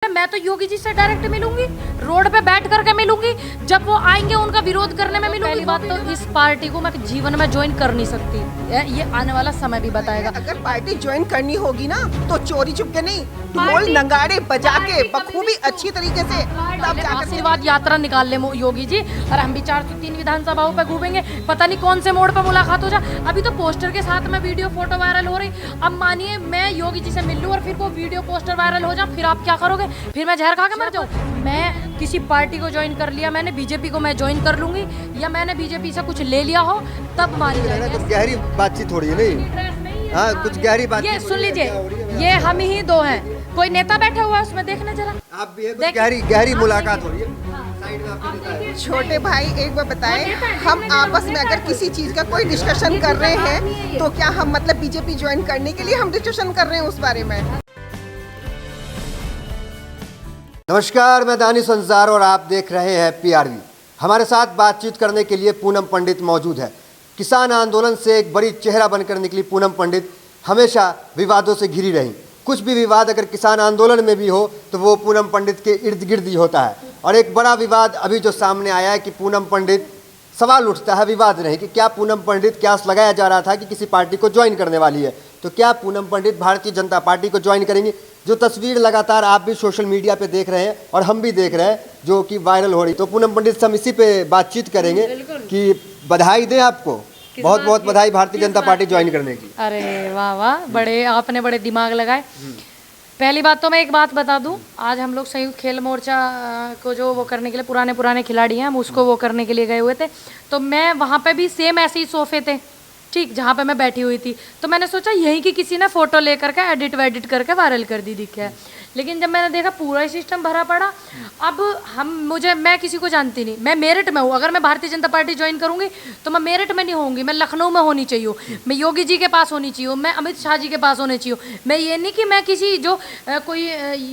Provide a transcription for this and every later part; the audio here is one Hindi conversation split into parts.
मैं तो योगी जी से डायरेक्ट मिलूंगी, रोड पे बैठ करके मिलूंगी, जब वो आएंगे उनका विरोध करने में मिलूंगी। पहली बात तो इस पार्टी को मैं जीवन में ज्वाइन कर नहीं सकती, ये आने वाला समय भी बताएगा। अगर पार्टी ज्वाइन करनी होगी ना तो चोरी चुपके नहीं, ढोल नगाड़े बजा के बखूबी अच्छी तरीके से तब जाकर आशीर्वाद यात्रा निकाल ले योगी जी, और हम भी 403 विधानसभाओं पे घूमेंगे, पता नहीं कौन से मोड़ पे मुलाकात हो जाए। अभी तो पोस्टर के साथ में वीडियो फोटो वायरल हो रही। अब मानिए मैं योगी जी से मिल लूं और फिर वो वीडियो पोस्टर वायरल हो जाए, फिर आप क्या करोगे? फिर मैं जहर खा के मर जाऊं? मैं किसी पार्टी को ज्वाइन कर लिया, मैंने बीजेपी को मैं ज्वाइन कर लूंगी, या मैंने बीजेपी से कुछ ले लिया हो तब मारी जाएगी। कुछ गहरी बातचीत हो रही है नहीं? हाँ, कुछ गहरी बात। ये सुन लीजिए, ये हम ही दो हैं, कोई नेता बैठा हुआ है उसमें, देखना जरा। आप भी है, कुछ गहरी मुलाकात हो रही है। साइड में आपके नेता है। छोटे भाई एक बार बताएं, हम आपस में अगर किसी चीज का कोई डिस्कशन कर रहे हैं तो क्या हम मतलब बीजेपी ज्वाइन करने के लिए हम डिस्कशन कर रहे हैं उस बारे में? नमस्कार, मैं दानिश अंसार और आप देख रहे हैं पीआरवी। हमारे साथ बातचीत करने के लिए पूनम पंडित मौजूद है। किसान आंदोलन से एक बड़ी चेहरा बनकर निकली पूनम पंडित हमेशा विवादों से घिरी रही। कुछ भी विवाद अगर किसान आंदोलन में भी हो तो वो पूनम पंडित के इर्द गिर्द ही होता है। और एक बड़ा विवाद अभी जो सामने आया है कि पूनम पंडित, सवाल उठता है, विवाद नहीं, कि क्या पूनम पंडित, क्यास लगाया जा रहा था कि किसी पार्टी को ज्वाइन करने वाली है, तो क्या पूनम पंडित भारतीय जनता पार्टी को ज्वाइन करेंगी? जो तस्वीर लगातार आप भी सोशल मीडिया पे देख रहे हैं और हम भी देख रहे हैं जो कि वायरल हो रही, तो पूनम पंडित से हम इसी पे बातचीत करेंगे कि बधाई दें आपको, बहुत बहुत बधाई भारतीय जनता पार्टी ज्वाइन करने की। अरे वाह वाह, बड़े आपने बड़े दिमाग लगाए। पहली बात तो मैं एक बात बता दूं, आज हम लोग संयुक्त खेल मोर्चा को जो वो करने के लिए पुराने खिलाड़ी हैं, हम उसको वो करने के लिए गए हुए थे, तो मैं वहाँ पे भी सेम ऐसे ही सोफे थे, ठीक, जहाँ पे मैं बैठी हुई थी, तो मैंने सोचा यहीं की किसी ने फोटो लेकर के एडिट वेडिट करके वायरल कर दी दिखे है। लेकिन जब मैंने देखा पूरा ही सिस्टम भरा पड़ा। अब मैं किसी को जानती नहीं, मैं मेरिट में हूँ। अगर मैं भारतीय जनता पार्टी ज्वाइन करूंगी तो मैं मेरिट में नहीं होंगी, मैं लखनऊ में होनी चाहिए, मैं योगी जी के पास होनी चाहिए, मैं अमित शाह जी के पास होनी चाहिए। मैं ये नहीं कि मैं किसी जो कोई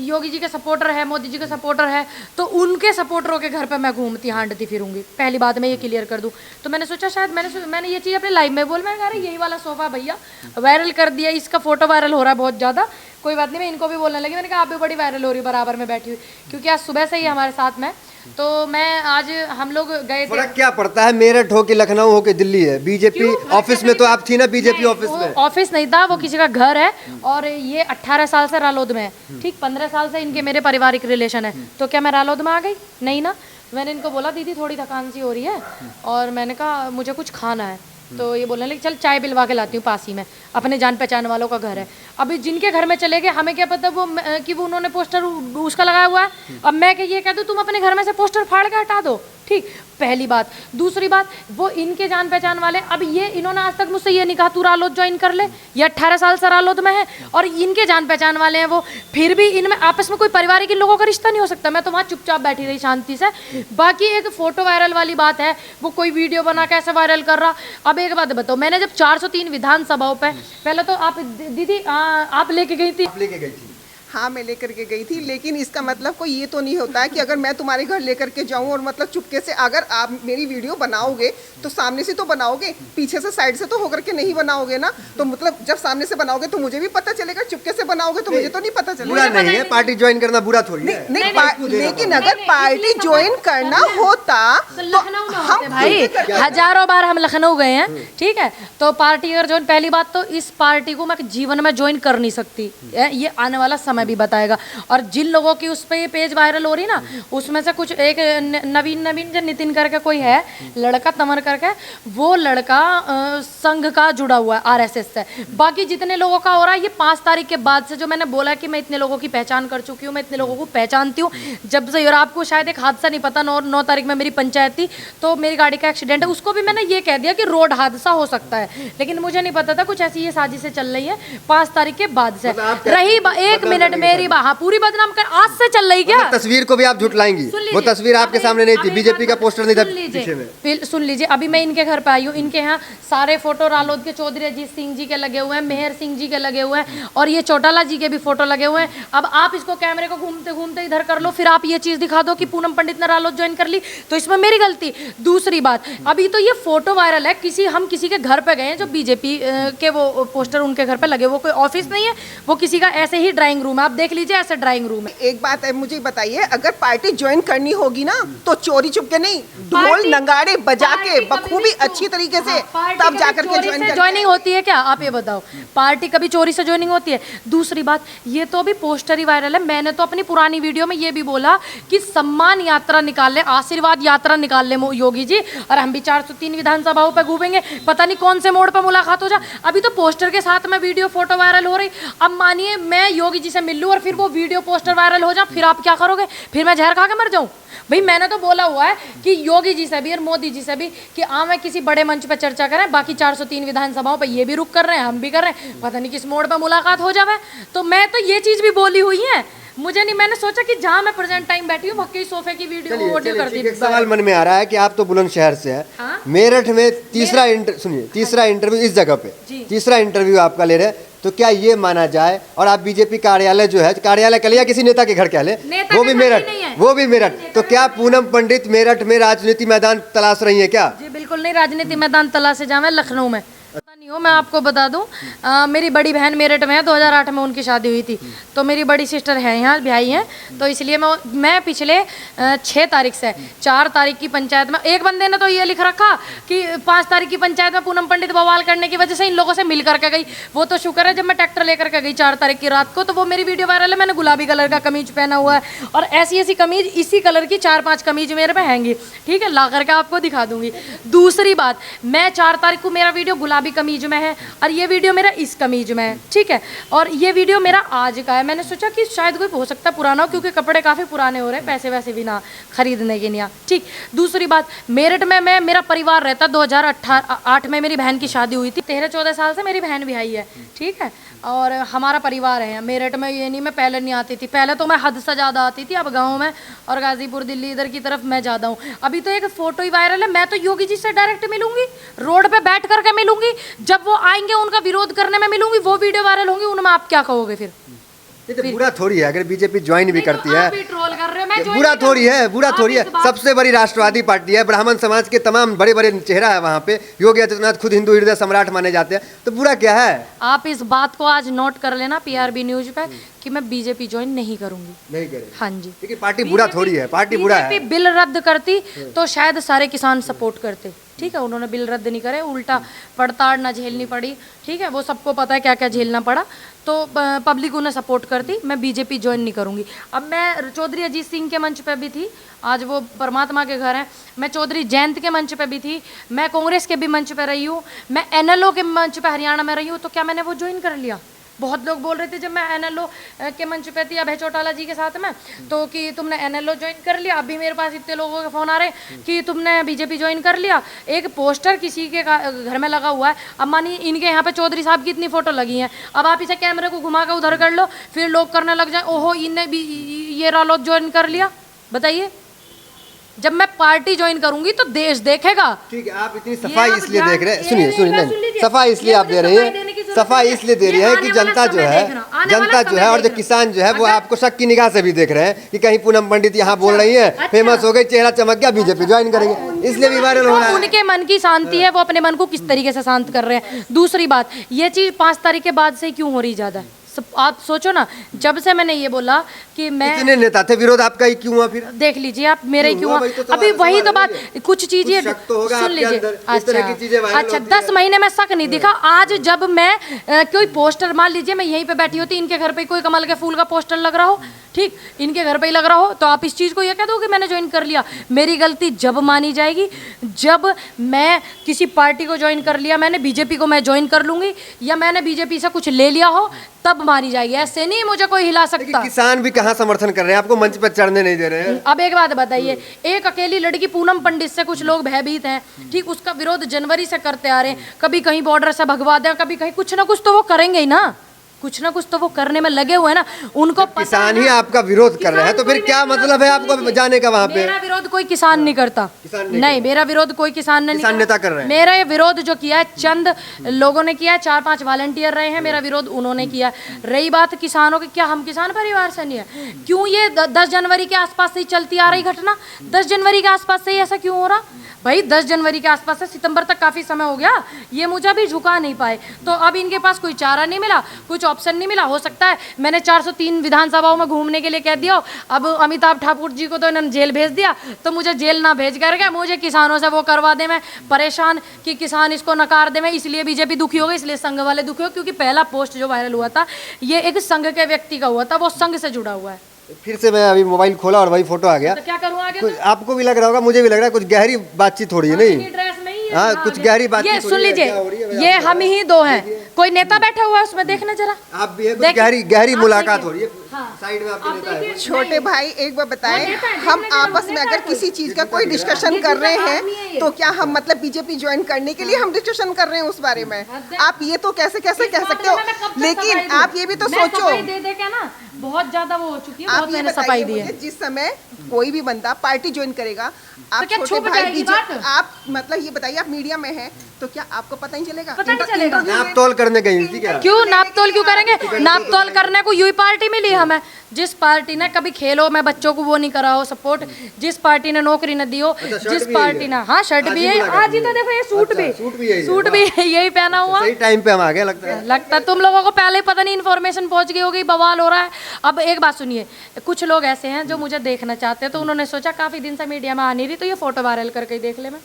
योगी जी के सपोर्टर है, मोदी जी के सपोर्टर है, तो उनके सपोर्टरों के घर पर मैं घूमती हांडती फिरूंगी। पहली बात मैं ये क्लियर कर दूँ। तो मैंने सोचा शायद मैंने ये चीज़ अपने लाइव में बोल, मैं अरे यही वाला सोफा भैया वायरल कर दिया, इसका फोटो वायरल हो रहा है बहुत ज़्यादा, कोई बात नहीं। मैं इनको भी बोलने लगी, मैंने कहा आप भी बड़ी वायरल हो रही बराबर में बैठी हुई, क्योंकि आज सुबह से ही हमारे साथ में, तो मैं आज हम लोग गए थे। फर्क क्या पड़ता है, मेरठ हो कि लखनऊ हो कि दिल्ली है? बीजेपी ऑफिस में तो आप थी ना, बीजेपी ऑफिस में? ऑफिस नहीं था, वो किसी का घर है, और ये 18 साल से रालोद में है, ठीक, 15 साल से इनके मेरे पारिवारिक रिलेशन है, तो क्या मैं रालोद में आ गई? नहीं ना। मैंने इनको बोला दीदी थोड़ी थकान सी हो रही है, और मैंने कहा मुझे कुछ खाना है, तो ये बोलने लगे चल चाय पिलवा के लाती हूँ, पास ही में अपने जान पहचान वालों का घर है। अभी जिनके घर में चले गए, हमें क्या पता वो कि वो उन्होंने पोस्टर उसका लगाया हुआ है। अब मैं ये कह दूँ तुम अपने घर में से पोस्टर फाड़ के हटा दो, ठीक, पहली बात। दूसरी बात, वो इनके जान पहचान वाले, अब ये इन्होंने आज तक मुझसे ये नहीं कहा तू रालोद ज्वाइन कर ले, ये 18 साल से रालोद में है, और इनके जान पहचान वाले हैं वो, फिर भी इनमें आपस में कोई पारिवारिक इन लोगों का रिश्ता नहीं हो सकता। मैं तो वहाँ चुपचाप बैठी रही शांति से। बाकी एक फोटो वायरल वाली बात है, वो कोई वीडियो बना के ऐसे वायरल कर रहा। अब एक बात बताओ, मैंने जब 403 विधानसभाओं पर, पहले तो आप दीदी आप लेके गई थी? लेके गई थी। हाँ, मैं लेकर के गई थी, लेकिन इसका मतलब कोई ये तो नहीं होता है कि अगर मैं तुम्हारे घर लेकर के जाऊं और मतलब चुपके से अगर आप मेरी वीडियो बनाओगे तो सामने से तो बनाओगे, पीछे से साइड से तो होकर के नहीं बनाओगे ना। तो मतलब जब सामने से बनाओगे तो मुझे भी पता चलेगा, चुपके से बनाओगे तो मुझे तो नहीं पता चलेगा। बुरा नहीं है, पार्टी ज्वाइन करना बुरा थोड़ी है। लेकिन अगर पार्टी ज्वाइन करना होता तो हम भाई हजारों बार हम लखनऊ गए हैं, ठीक है, तो पार्टी अगर ज्वाइन, पहली बात तो इस पार्टी को मैं जीवन में ज्वाइन कर नहीं सकती, ये आने वाला समय भी बताएगा। और जिन लोगों की उस पर ये पेज वायरल हो रही ना, उसमें से कुछ एक नवीन जो नितिन करके कोई है लड़का, तमर करके, वो लड़का संघ का जुड़ा हुआ है, आरएसएस से। बाकी जितने लोगों का हो रहा है, ये 5 तारीख के बाद से, जो मैंने बोला कि मैं इतने लोगों की पहचान कर चुकी हूँ, मैं इतने लोगों को पहचानती हूँ जब से। और आपको शायद एक हादसा नहीं पता, 9 तारीख में मेरी पंचायत थी, तो मेरी गाड़ी का एक्सीडेंट है, उसको भी मैंने ये कह दिया कि रोड हादसा हो सकता है, लेकिन मुझे नहीं पता था कुछ ऐसी ये साजिशें चल रही है 5 तारीख के बाद से। रही एक मिनट मेरी पूरी बदनाम कर आज से चल रही क्या? तस्वीर को भी आप झुटलाएंगी, वो तस्वीर आपके सामने नहीं थी, बीजेपी का पोस्टर नहीं था पीछे में। सुन लीजिए, अभी मैं इनके घर पे आई हूँ, इनके यहाँ सारे फोटो रालोद के चौधरी अजीत सिंह जी के लगे हुए हैं, मेहर सिंह जी के लगे हुए हैं, और ये चौटाला जी के भी फोटो लगे हुए हैं। अब आप इसको कैमरे को घूमते घूमते इधर कर लो, फिर आप ये चीज दिखा दो कि पूनम पंडित ने रालोद ज्वाइन कर ली, तो इसमें मेरी गलती। दूसरी बात, अभी तो ये फोटो वायरल है, हम किसी के घर पे गए हैं, जो बीजेपी के वो पोस्टर उनके घर पे लगे, वो कोई ऑफिस नहीं है, वो किसी का ऐसे ही ड्राइंग रूम रूम है, आप देख लीजिए ऐसे ड्राइंग रूम है। एक बात है, मुझे बताइए, अगर पार्टी ज्वाइन करनी होगी ना तो चोरी छुपके नहीं, ढोल पार्टी- नगाड़े बजा के पार्टी कभी बखूबी भी अच्छी तरीके से पार्टी तब कभी जाकर के चोरी से ज्वाइनिंग होती है क्या? आप ये बताओ, पार्टी कभी चोरी से ज्वाइनिंग होती है? दूसरी बात, ये तो अभी पोस्टर ही वायरल है। मैंने तो अपनी पुरानी वीडियो में ये भी बोला कि सम्मान यात्रा निकाल ले, आशीर्वाद यात्रा निकाल ले योगी जी, और हम भी 403 विधानसभाओं पे घूमेंगे, पता नहीं कौन से मोड़ पे मुलाकात हो जाए। अभी तो पोस्टर के साथ में वीडियो फोटो वायरल हो रही। अब मानिए मैं योगी जी से मिल लूं और फिर वो वीडियो पोस्टर वायरल हो जाए, फिर आप क्या करोगे? फिर मैं जहर खा के मर जाऊं? भाई मैंने तो बोला हुआ है कि योगी जी से भी और मोदी जी से भी कि मैं किसी बड़े मंच पे चर्चा करें, बाकी 403 विधानसभाओं पे ये भी रुक कर रहे हैं, हम भी कर रहे हैं, पता नहीं किस मोड़ पे मुलाकात हो जावे। तो मैं तो ये चीज भी बोली हुई है, मुझे नहीं, मैंने सोचा कि जहां मैं प्रेजेंट टाइम बैठी हूँ भक्के सोफे की वीडियो ऑडियो कर दी। एक सवाल मन में आ रहा है कि आप तो बुलंदशहर से है, हाँ? मेरठ में तीसरा इंटरव्यू इस जगह पे तीसरा इंटरव्यू आपका ले रहे हैं, तो क्या ये माना जाए, और आप बीजेपी कार्यालय जो है, कार्यालय कह लिया किसी नेता के घर कह ले, वो भी मेरठ, तो क्या पूनम पंडित मेरठ में राजनीति मैदान तलाश रही है क्या? जी बिल्कुल नहीं, राजनीति मैदान तलाशे जावे लखनऊ में पता नहीं हो। मैं आपको बता दूं, मेरी बड़ी बहन मेरठ में है, 2008 में उनकी शादी हुई थी, तो मेरी बड़ी सिस्टर है यहाँ, भाई हैं, तो इसलिए मैं पिछले 6 तारीख से 4 तारीख की पंचायत में, एक बंदे ने तो ये लिख रखा कि 5 तारीख की पंचायत में पूनम पंडित बवाल करने की वजह से इन लोगों से मिल करके गई। वो तो शुक्र है जब मैं ट्रैक्टर लेकर के गई 4 तारीख की रात को, तो वो मेरी वीडियो वायरल है, मैंने गुलाबी कलर का कमीज पहना हुआ है, और ऐसी ऐसी कमीज इसी कलर की 4-5 कमीज मेरे पे हैंगी, ठीक है, ला करके आपको दिखा दूंगी। दूसरी बात, मैं 4 तारीख को मेरा वीडियो गुलाबी कमीज में है और ये वीडियो मेरा इस कमीज में है, ठीक है, और ये वीडियो मेरा आज का है। मैंने सोचा कि शायद कोई हो सकता है पुराना हो, क्योंकि कपड़े काफ़ी पुराने हो रहे हैं, पैसे वैसे भी ना खरीदने के लिए, ठीक। दूसरी बात, मेरठ में मेरा परिवार रहता, 2008 में मेरी बहन की शादी हुई थी, 13-14 साल से मेरी बहन भी आई है, ठीक है, और हमारा परिवार है मेरठ में। ये नहीं मैं पहले नहीं आती थी, पहले तो मैं हद से ज़्यादा आती थी, अब गाँव में और गाजीपुर दिल्ली इधर की तरफ मैं ज़्यादा हूँ। अभी तो एक फ़ोटो ही वायरल है, मैं तो योगी जी से डायरेक्ट मिलूंगी, रोड पे बैठ करके मिलूंगी, जब वो आएंगे उनका विरोध करने में मिलूंगी, वो वीडियो वायरल होंगी, उनमें आप क्या कहोगे फिर? ये तो बुरा थोड़ी है अगर बीजेपी ज्वाइन भी करती है, ट्रोल कर रहे हो, मैं बुरा थोड़ी है, बुरा थोड़ी है। सबसे बड़ी राष्ट्रवादी पार्टी है, ब्राह्मण समाज के तमाम बड़े बड़े चेहरा है वहाँ पे, योगी आदित्यनाथ खुद हिंदू हृदय सम्राट माने जाते हैं, तो बुरा क्या है? आप इस बात को आज नोट कर लेना PRB न्यूज पे कि मैं बीजेपी ज्वाइन नहीं करूंगी, नहीं करेंगे। हाँ जी, लेकिन पार्टी बुरा थोड़ी है, पार्टी बुरा है। बीजेपी बिल रद्द करती तो शायद सारे किसान सपोर्ट करते, ठीक है, उन्होंने बिल रद्द नहीं करे, उल्टा पड़ताड़ ना झेलनी पड़ी, ठीक है, वो सबको पता है क्या क्या झेलना पड़ा, तो पब्लिक उन्हें सपोर्ट करती। मैं बीजेपी ज्वाइन नहीं करूंगी। अब मैं चौधरी अजीत सिंह के मंच पे भी थी, आज वो परमात्मा के घर हैं, मैं चौधरी जयंत के मंच पे भी थी, मैं कांग्रेस के भी मंच पे रही हूँ, मैं NLO के मंच पे हरियाणा में रही हूँ, तो क्या मैंने वो ज्वाइन कर लिया? बहुत लोग बोल रहे थे जब मैं NLO के मंच पे थी अभय चौटाला जी के साथ में, तो कि तुमने NLO ज्वाइन कर लिया। अभी मेरे पास इतने लोगों के फ़ोन आ रहे हैं कि तुमने बीजेपी ज्वाइन कर लिया। एक पोस्टर किसी के घर में लगा हुआ है, अब मानिए इनके यहाँ पे चौधरी साहब की इतनी फ़ोटो लगी हैं, अब आप इसे कैमरे को घुमा कर उधर कर लो, फिर लोग करने लग जाए ओहो इनने भी ये रालोद ज्वाइन कर लिया। बताइए, जब मैं पार्टी ज्वाइन करूंगी तो देश देखेगा। ठीक है, आप इतनी सफाई इसलिए देख रहे हैं, सुनिए नहीं, सफाई इसलिए आप दे रही हैं, सफाई इसलिए दे रही है कि जनता जो है और जो किसान जो है वो आपको शक की निगाह से भी देख रहे हैं कि कहीं पूनम पंडित यहाँ बोल रही है, फेमस हो गई, चेहरा चमक गया, बीजेपी ज्वाइन करेंगे, इसलिए भी वायरल हो रहा है। उनके मन की शांति है, वो अपने मन को किस तरीके से शांत कर रहे हैं। दूसरी बात, ये चीज 5 तारीख के बाद से क्यों हो रही ज्यादा? आप सोचो ना, जब से मैंने ये बोला कि मैं, इतने नेता थे, विरोध आपका ही क्यों हुआ? फिर देख लीजिए आप, मेरे क्यों हुआ? अभी वही तो बात, कुछ चीजें सुन लीजिए। अच्छा 10 महीने में शक नहीं दिखा। आज जब मैं कोई पोस्टर, मान लीजिए मैं यहीं पे बैठी होती, इनके घर पे कोई कमल के फूल का पोस्टर लग रहा हो, ठीक, इनके घर पे ही लग रहा हो, तो आप इस चीज को ये कह दो कि मैंने ज्वाइन कर लिया। मेरी गलती जब मानी जाएगी, जब मैं किसी पार्टी को ज्वाइन कर लिया, मैंने बीजेपी को मैं ज्वाइन कर लूंगी, या मैंने बीजेपी से कुछ ले लिया हो, तब मानी जाएगी। ऐसे नहीं मुझे कोई हिला सकता। किसान भी कहाँ समर्थन कर रहे हैं, आपको मंच पर चढ़ने नहीं दे रहे हैं। अब एक बात बताइए, एक अकेली लड़की पूनम पंडित से कुछ लोग भयभीत हैं, ठीक, उसका विरोध जनवरी से करते आ रहे हैं, कभी कहीं बॉर्डर से भगवा दें, कभी कहीं, कुछ ना कुछ तो वो करेंगे ही ना, कुछ ना कुछ तो वो करने में लगे हुए हैं ना, उनको किसान ही आपका विरोध कर रहे हैं, तो फिर क्या मतलब है आपको जाने का वहाँ पे? मेरा विरोध कोई किसान नहीं करता, नहीं, मेरा विरोध कोई किसान नहीं, किसान नेता कर रहे हैं। मेरा ये विरोध जो किया है चंद लोगों ने किया है, 4-5 वॉलंटियर रहे हैं, मेरा विरोध उन्होंने किया। रही बात किसानों की, क्या हम किसान परिवार से नहीं है? क्यों ये 10 जनवरी के आसपास से ही चलती आ रही घटना, 10 जनवरी के आसपास से ही ऐसा क्यों हो रहा? भाई 10 जनवरी के आसपास से सितंबर तक काफ़ी समय हो गया, ये मुझे अभी झुका नहीं पाए। तो अब इनके पास कोई चारा नहीं मिला, कुछ ऑप्शन नहीं मिला। हो सकता है मैंने 403 विधानसभाओं में घूमने के लिए कह दिया, अब अमिताभ ठाकुर जी को तो इन्होंने जेल भेज दिया, तो मुझे जेल ना भेज करके मुझे किसानों से वो करवा दे। मैं परेशान कि किसान इसको नकार दे, मैं इसलिए बीजेपी दुखी हो गई, इसलिए संघ वाले दुखी हो, क्योंकि पहला पोस्ट जो वायरल हुआ था ये एक संघ के व्यक्ति का हुआ था, वो संघ से जुड़ा हुआ है। फिर से मैं अभी मोबाइल खोला और वही फोटो आ गया। तो क्या करूँ आगे? कुछ आपको भी लग रहा होगा, मुझे भी लग रहा है कुछ गहरी बातचीत हो रही है, नहीं? ड्रेस में ही है। हाँ, कुछ गहरी बातचीत ये हो सुन रही है, लीजिए, क्या हो रही है? ये हम ही दो हैं, कोई नेता बैठा हुआ है उसमें, देखना जरा। आप भी है, कुछ देखिए, गहरी आप मुलाकात देखिए। हो रही है। हाँ। साइड में आपके आप नेता है। देखिए, छोटे नहीं। भाई एक बार बताएं, वो नेता है, हम देखने आपस जरा, में नेता अगर है किसी चीज का कोई डिस्कशन ये कर रहे दूसरा आदमी है हैं ये। तो क्या हम मतलब बीजेपी ज्वाइन करने के लिए हम डिस्कशन कर रहे हैं उस बारे में? आप ये तो कैसे कैसे इस कह बात सकते में हो? मैं कब तक लेकिन सफाई दूं? आप ये भी तो मैं सोचो, सफाई दे दे के ना बहुत ज्यादा वो हो चुकी है, आप बहुत ये मैंने बताइए सफाई दी मुझे, है। जिस समय कोई भी बंदा पार्टी ज्वाइन करेगा, आप तो क्या छोटे छुप भाई जाएगी बीजेपी, बात? आप मतलब ये बताइए, आप मीडिया में हैं तो क्या आपको पता नहीं चलेगा? पता नहीं चलेगा। नाप तोल करने गई थी क्या? क्यों नाप तोल क्यों करेंगे? नाप तोल करने को यूही पार्टी मिली हमें, जिस पार्टी ने कभी खेलो में बच्चों को वो नहीं करा हो सपोर्ट, जिस पार्टी ने नौकरी न दी हो, शर्ट जिस भी पार्टी यही ने, है। हाँ शर्ट भी है आज ही, तो देखो ये सूट अच्छा, भी, सूट भी यही है, सूट भी यही पहना हुआ। सही टाइम पे हम आ गए लगता है। लगता है तुम लोगों को पहले ही पता नहीं इन्फॉर्मेशन पहुंच गई होगी, बवाल हो रहा है। अब एक बात सुनिए, कुछ लोग ऐसे हैं जो मुझे देखना चाहते हैं, तो उन्होंने सोचा काफी दिन से मीडिया में आ नहीं रही, तो ये फोटो वायरल करके ही देख ले मैं।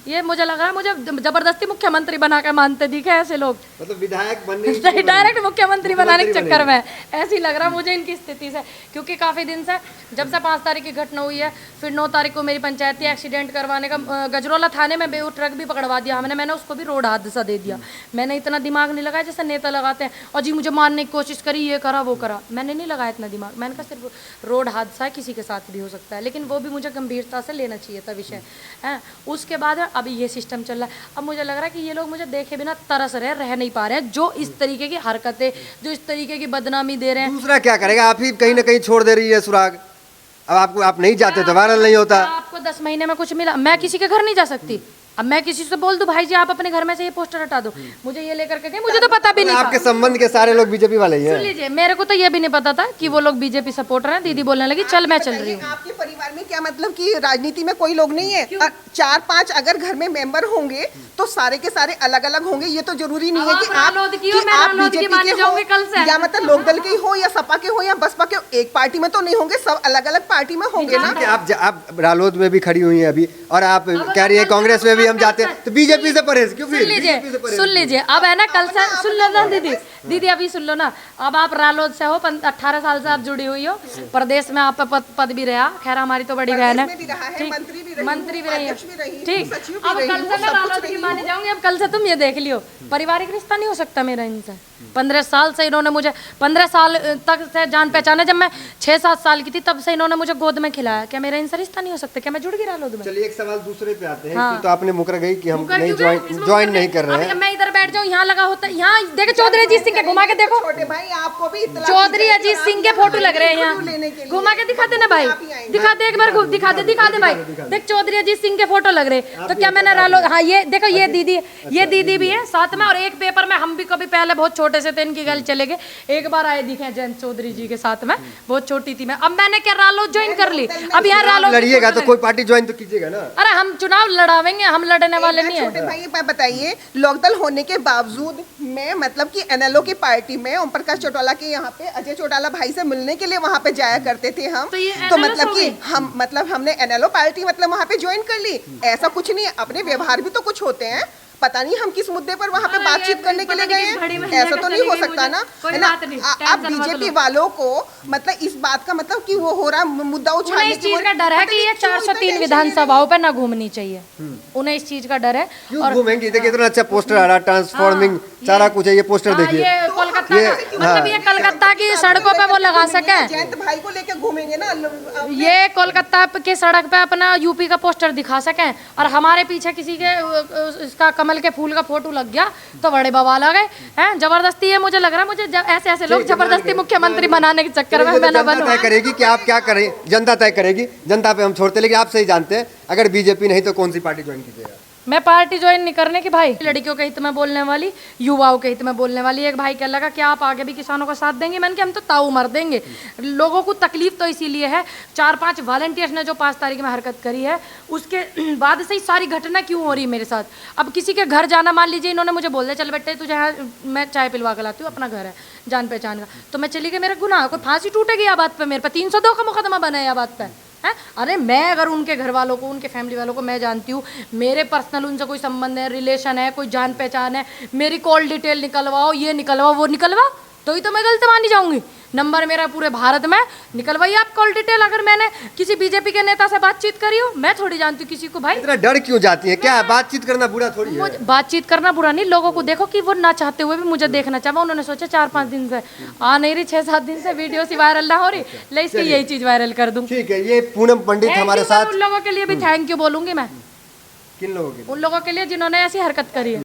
ये मुझे लग रहा है मुझे जबरदस्ती मुख्यमंत्री बना के मानते दिखे ऐसे लोग, मतलब विधायक बनने सही डायरेक्ट मुख्यमंत्री बनाने के चक्कर में ऐसे ही लग रहा मुझे इनकी स्थिति से। क्योंकि काफ़ी दिन से, जब से 5 तारीख की घटना हुई है, फिर 9 तारीख को मेरी पंचायती एक्सीडेंट करवाने का, गजरौला थाने में वो ट्रक भी पकड़वा दिया हमने, मैंने उसको भी रोड हादसा दे दिया। मैंने इतना दिमाग नहीं लगाया जैसे नेता लगाते हैं, और जी मुझे मारने की कोशिश करी, ये करा वो करा, मैंने नहीं लगाया इतना दिमाग। मैंने कहा सिर्फ रोड हादसा है, किसी के साथ भी हो सकता है, लेकिन वो भी मुझे गंभीरता से लेना चाहिए था विषय है। उसके बाद अभी ये सिस्टम चल रहा है। अब मुझे लग रहा है कि ये लोग मुझे देखे बिना तरस रह नहीं पा रहे हैं, जो इस तरीके की हरकतें, जो इस तरीके की बदनामी दे रहे हैं। दूसरा क्या करेगा? आप ही कहीं ना कहीं छोड़ दे रही है सुराग। अब आपको, आप नहीं जाते तो वायरल नहीं होता। आपको 10 महीने में कुछ मिला, मैं किसी के घर नहीं जा सकती। अब मैं किसी से बोल दूं भाई जी आप अपने घर में से ये पोस्टर हटा दो, मुझे ये लेकर के गए, मुझे तो पता भी नहीं था। आपके संबंध के सारे लोग बीजेपी वाले ही सुन हैं। लीजिए, मेरे को तो ये भी नहीं पता था कि वो लोग बीजेपी सपोर्टर हैं। दीदी बोलने लगी चल मैं चल रही हूँ। आपके परिवार में क्या मतलब कि राजनीति में कोई लोग नहीं है? 4-5 अगर घर में मेंबर होंगे तो सारे के सारे अलग अलग होंगे, ये तो जरूरी नहीं है कि रालोद की हो, मैं रालोद की मानने जाऊंगी कल से। या मतलब लोकदल के हो या सपा के हो या बसपा के हो, एक पार्टी में तो नहीं होंगे, सब अलग अलग पार्टी में होंगे ना। आप रालोद में भी खड़ी हुई हैं अभी, और आप कह रही है कांग्रेस में भी हम जाते हैं, तो बीजेपी से परहेज क्यों? सुन लीजिए, सुन लीजिए, अब है ना कल से, सुन लो ना दीदी, दीदी अभी सुन लो ना। अब आप रालोद से हो, 18 साल से आप जुड़ी हुई हो, प्रदेश में आप पद भी रहा, खैर हमारी तो बड़ी बहन है, ठीक, मंत्री भी रही है, ठीक। अब कल से मैं रालोद की मानी जाऊंगी। अब कल से तुम ये देख लियो, पारिवारिक रिश्ता नहीं हो सकता मेरा इनसे। 15 साल से इन्होंने मुझे, 15 साल तक से जान पहचाने, जब मैं 6-7 साल की थी तब से इन्होंने मुझे गोद में खिलाया। क्या मेरा इनसे रिश्ता नहीं हो सकता? क्या मैं जुड़ गई रालोद में? चलिए एक सवाल दूसरे पे आते हैं। हाँ। तो आपने मुकर गई कि हम मुकर नहीं क्यों गए? ज्वाइन नहीं कर रहे हैं। मैं इधर बैठ जाऊँ, यहाँ लगा होता है, यहाँ देखो चौधरी अजीत सिंह के, घुमा के देखो, छोटे भाई आपको भी चौधरी अजीत सिंह के फोटो लग रहे हैं यहाँ, घुमा के दिखाते ना भाई, दिखाते एक बार, दिखा दे भाई, देख चौधरी अजीत सिंह के फोटो लग रहे। तो क्या मैंने रालोद, हाँ ये देखो, ये दीदी भी है साथ में, और एक पेपर में हम भी कभी पहले बहुत छोटे से थे, इनकी गल चले गए, एक बार आए दिखे जयंत चौधरी जी के साथ में, बहुत छोटी थी मैं। अब मैंने क्या रालोद ज्वाइन कर ली? अब यार रालोद लड़िएगा तो कोई पार्टी ज्वाइन तो कीजिएगा ना। अरे हम चुनाव लड़ावेंगे, हम लड़ने वाले नहीं छोटे है। भाई मैं बताइए, लोकदल होने के बावजूद मैं मतलब कि एनएलओ की पार्टी में ओम प्रकाश चौटाला के यहाँ पे अजय चौटाला भाई से मिलने के लिए वहाँ पे जाया करते थे हम। तो ये तो NLO मतलब हो कि गई? हम मतलब हमने एनएलओ पार्टी मतलब वहाँ पे ज्वाइन कर ली, ऐसा कुछ नहीं है। अपने व्यवहार भी तो कुछ होते हैं, पता नहीं हम किस मुद्दे पर वहाँ पे बातचीत करने के लिए गए हैं, ऐसा तो नहीं हो सकता ना, है ना। आप बीजेपी वालों को मतलब इस बात का मतलब कि वो हो रहा मुद्दा उछालने इस चीज का डर है कि ये 403 विधानसभाओं पे ना घूमनी चाहिए, उन्हें इस चीज का डर है। क्यों घूमेंगी? देखिए इतना अच्छा पोस्टर आ रहा, ट्रांसफॉर्मिंग सारा कुछ है, ये पोस्टर देखिए। ये कोलकाता मतलब ये कलकत्ता की सड़कों पे वो लगा सके, जयंत भाई को लेके घूमेंगे ना, ये कोलकाता के सड़क पे अपना यूपी का पोस्टर दिखा सकें, और हमारे पीछे किसी के इसका कमल के फूल का फोटो लग गया तो बड़े बवाल आ गए हैं। जबरदस्ती है, मुझे लग रहा है मुझे ऐसे लोग जबरदस्ती मुख्यमंत्री बनाने के चक्कर में मैं ना बनूं। तय करेगी कि आप क्या करें, जनता तय करेगी, जनता पे हम छोड़ते, लेकिन आप सही जानते हैं अगर बीजेपी नहीं तो कौन सी पार्टी ज्वाइन कीजिएगा? मैं पार्टी ज्वाइन नहीं करने की भाई, लड़कियों के हित में बोलने वाली, युवाओं के हित में बोलने वाली। एक भाई कह लगा क्या आप आगे भी किसानों का साथ देंगे? मैंने कहा हम तो ताऊ मर देंगे। लोगों को तकलीफ तो इसीलिए है, 4-5 वॉलंटियर्स ने जो 5 तारीख में हरकत करी है उसके बाद से ही सारी घटना क्यों हो रही है मेरे साथ। अब किसी के घर जाना, मान लीजिए इन्होंने मुझे बोल दिया चल बेटे तुझे यहाँ मैं चाय पिलवा के लाती हूँ, अपना घर है जान पहचान का, तो मैं चली गई, मेरा गुनाह, कोई फांसी टूटेगी या बात पे, मेरे पे 302 का मुकदमा बना है या बात पे है? अरे मैं अगर उनके घर वालों को, उनके फैमिली वालों को मैं जानती हूँ, मेरे पर्सनल उनसे कोई संबंध है, रिलेशन है, कोई जान पहचान है, मेरी कॉल डिटेल निकलवाओ, ये निकलवाओ, वो निकलवाओ, तो ही तो मैं गलत मानी जाऊंगी। नंबर मेरा पूरे भारत में, निकलवाइए आप कॉल डिटेल। अगर मैंने किसी बीजेपी के नेता से बातचीत करी हो, मैं थोड़ी जानती हूँ किसी को भाई। इतना डर क्यों जाती है? क्या बातचीत करना बुरा थोड़ी है? बातचीत करना बुरा नहीं, लोगों को देखो कि वो ना चाहते हुए भी मुझे देखना चाहा। उन्होंने सोचा 4-5 दिन से आ नहीं रही, 6-7 दिन से वीडियो सी वायरल ना हो रही, ले इसकी यही चीज वायरल कर दूं। ठीक है, ये पूनम पंडित हमारे साथ। उन लोगों के लिए भी थैंक यू बोलूंगी मैं, किन लोगों के? उन लोगों के लिए जिन्होंने ऐसी हरकत करी है।